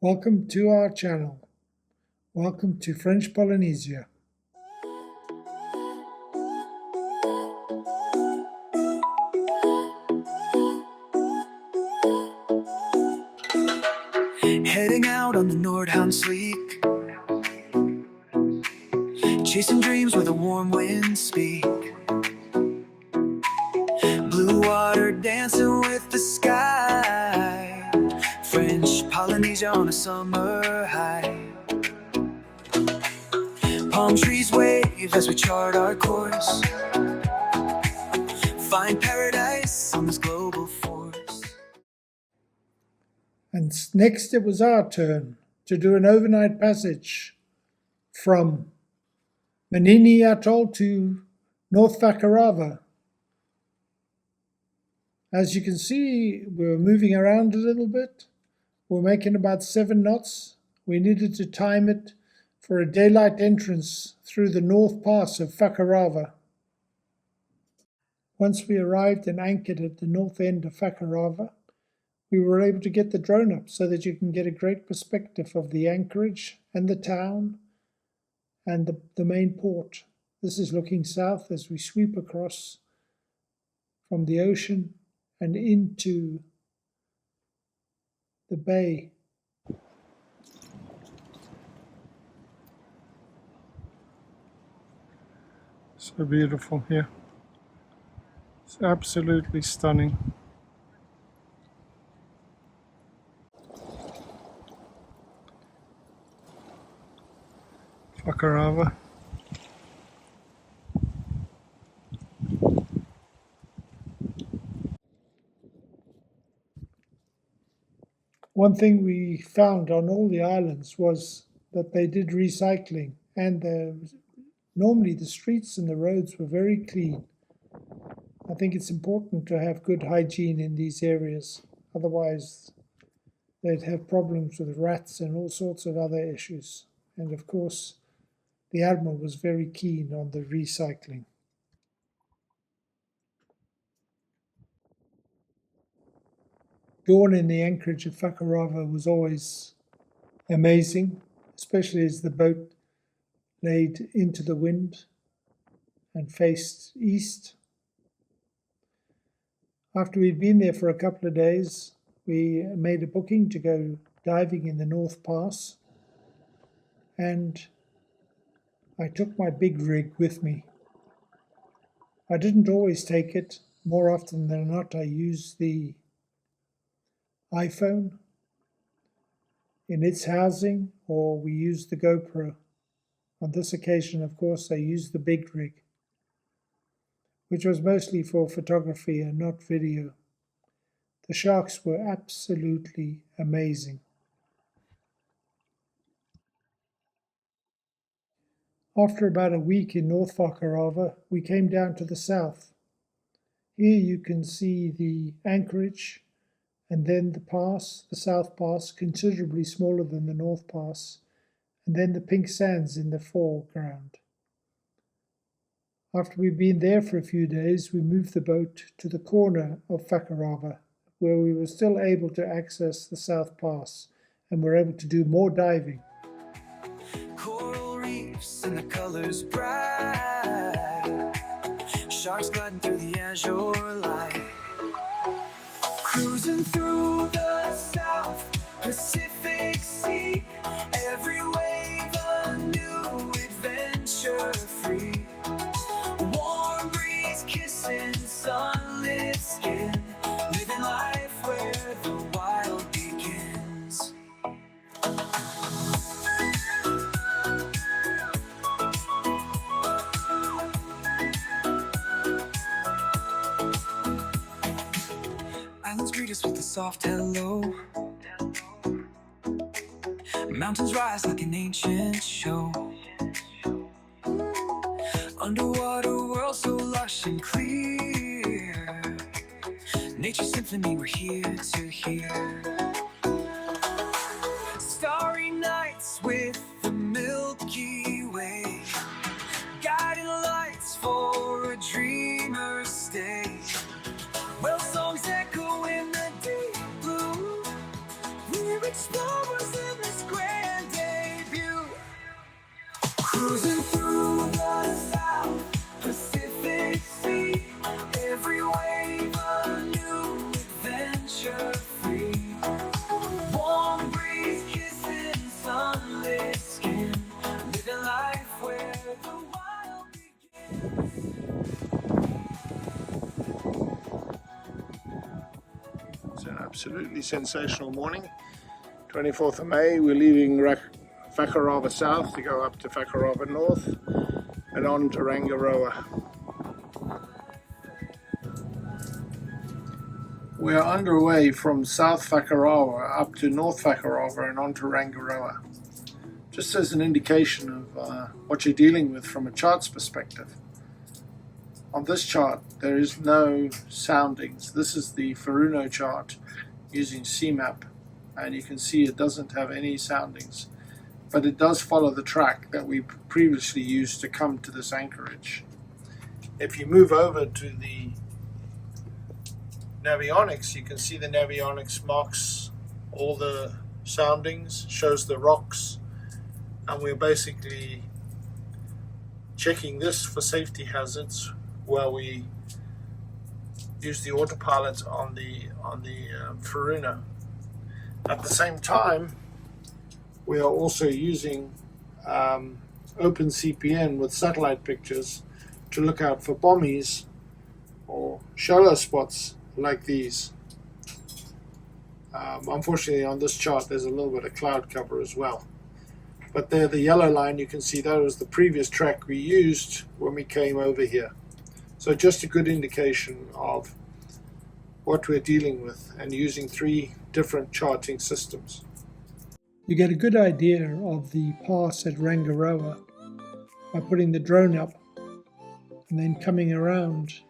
Welcome to our channel. Welcome to French Polynesia. Heading out on the Nordhavn sleek, chasing dreams where the warm winds speak. Blue water dancing with the sky, French Polynesia on a summer high. Palm trees wave as we chart our course, find paradise on this global force. And next it was our turn to do an overnight passage from Manini Atoll to North Fakarava. As you can see, we're moving around a little bit. We're making about 7 knots. We needed to time it for a daylight entrance through the north pass of Fakarava. Once we arrived and anchored at the north end of Fakarava, we were able to get the drone up so that you can get a great perspective of the anchorage and the town and the main port. This is looking south as we sweep across from the ocean and into the bay. So beautiful here. It's absolutely stunning. Fakarava. One thing we found on all the islands was that they did recycling, and normally the streets and the roads were very clean. I think it's important to have good hygiene in these areas, otherwise they'd have problems with rats and all sorts of other issues. And of course, the Admiral was very keen on the recycling. Dawn in the anchorage of Fakarava was always amazing, especially as the boat laid into the wind and faced east. After we'd been there for a couple of days, we made a booking to go diving in the North Pass, and I took my big rig with me. I didn't always take it. More often than not, I used the iPhone in its housing, or we used the GoPro. On this occasion, of course, I used the big rig, which was mostly for photography and not video. The sharks were absolutely amazing. After about a week in North Fakarava, we came down to the south. Here you can see the anchorage and then the pass, the South Pass, considerably smaller than the North Pass, and then the pink sands in the foreground. After we'd been there for a few days, we moved the boat to the corner of Fakarava, where we were still able to access the South Pass, and were able to do more diving. Coral reefs and the colors bright, sharks gliding through the azure light, cruising through the South Pacific Sea, every wave a new adventure free, warm breeze kissing sunlit skin, living life where the wild begins. Islands greet us with a soft hello, mountains rise like an ancient show, underwater world so lush and clear, nature's symphony we're here to hear. Starry nights with the Milky Way, guiding lights for a dreamer's stay, well songs echo in the deep blue, we're explorers in the Cruising through the South Pacific Sea, every wave a new adventure free. Warm breeze kissing sunlit skin, living life where the wild begins. It's an absolutely sensational morning. 24th of May, we're leaving Fakarava South to go up to Fakarava North and on to Rangiroa. We are underway from South Fakarava up to North Fakarava and on to Rangiroa. Just as an indication of what you're dealing with from a chart's perspective. On this chart, there is no soundings. This is the Faruno chart using CMAP, and you can see it doesn't have any soundings, but it does follow the track that we previously used to come to this anchorage. If you move over to the navionics, you can see the navionics marks all the soundings, shows the rocks, and we're basically checking this for safety hazards while we use the autopilot on the Faruno. At the same time, we are also using OpenCPN with satellite pictures to look out for bommies or shallow spots like these. Unfortunately, on this chart, there's a little bit of cloud cover as well. But there, the yellow line, you can see that was the previous track we used when we came over here. So just a good indication of what we're dealing with and using 3 different charting systems. You get a good idea of the pass at Rangiroa by putting the drone up and then coming around.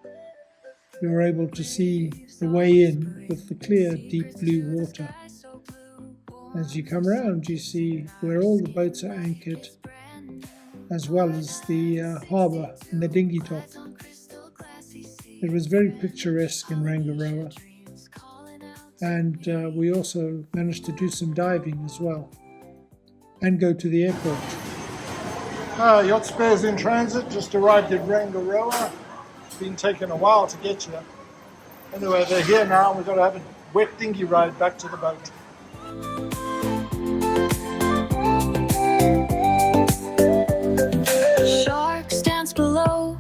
You're able to see the way in with the clear deep blue water. As you come around, you see where all the boats are anchored, as well as the harbour and the dinghy dock. It was very picturesque in Rangiroa, and we also managed to do some diving as well and go to the airport. Yacht spares in transit, just arrived at Rangiroa. It's been taking a while to get here. Anyway, they're here now. We've got to have a wet dinghy ride back to the boat. Sharks dance below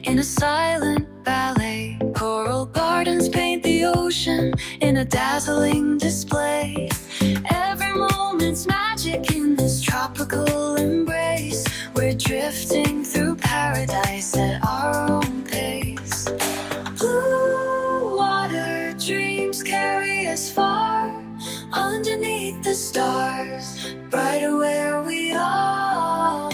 in a silent ballet. Coral gardens paint the ocean in a dazzling display. Every moment's magic in this tropical embrace. We're drifting through paradise at our own pace. Blue water dreams carry us far, underneath the stars, brighter where we are.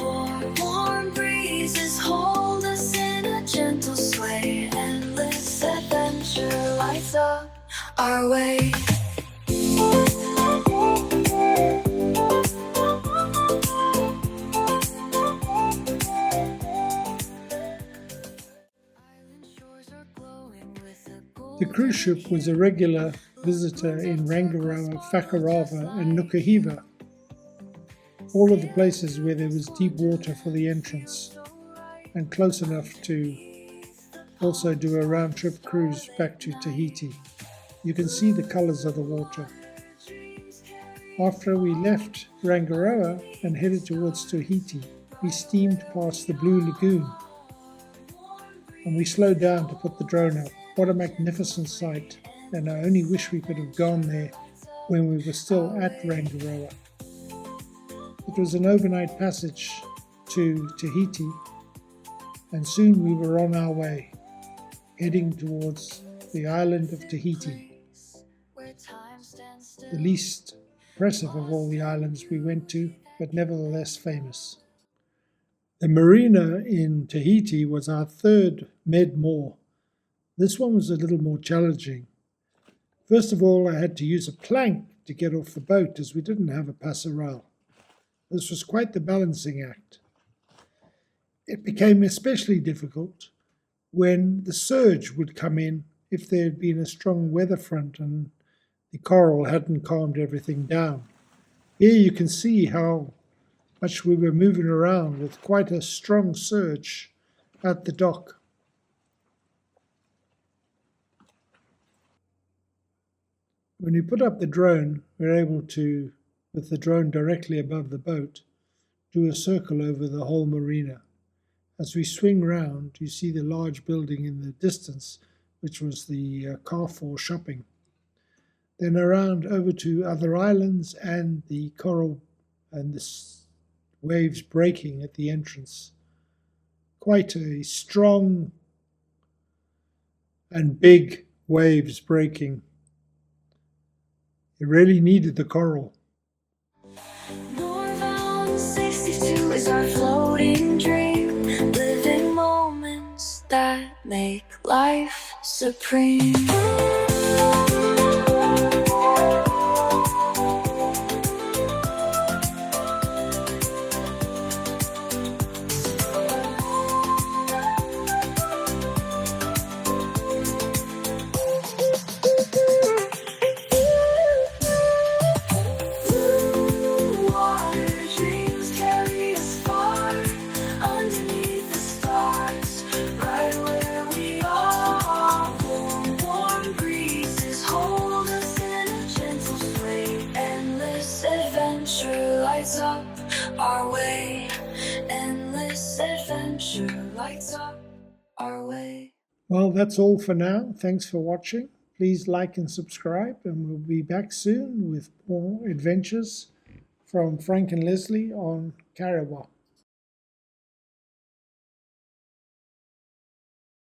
Warm breezes hold us in a gentle sway. Endless adventure lights up our way. The cruise ship was a regular visitor in Rangiroa, Fakarava and Nukuhiva, all of the places where there was deep water for the entrance and close enough to also do a round-trip cruise back to Tahiti. You can see the colours of the water. After we left Rangiroa and headed towards Tahiti, we steamed past the Blue Lagoon and we slowed down to put the drone up. What a magnificent sight, and I only wish we could have gone there when we were still at Rangiroa. It was an overnight passage to Tahiti, and soon we were on our way, heading towards the island of Tahiti, the least impressive of all the islands we went to, but nevertheless famous. The marina in Tahiti was our third moor. This one was a little more challenging. First of all, I had to use a plank to get off the boat as we didn't have a passerelle. This was quite the balancing act. It became especially difficult when the surge would come in if there had been a strong weather front and the coral hadn't calmed everything down. Here you can see how much we were moving around with quite a strong surge at the dock. When we put up the drone, we're able to, with the drone directly above the boat, do a circle over the whole marina. As we swing round, you see the large building in the distance, which was the Carrefour shopping. Then around over to other islands and the coral and the waves breaking at the entrance. Quite a strong and big waves breaking. It really needed the coral. Nordhavn 62 is our floating dream, living moments that make life supreme. Lights up our way. Endless adventure lights up our way. Well, that's all for now. Thanks for watching. Please like and subscribe, and we'll be back soon with more adventures from Frank and Leslie on Fakarava.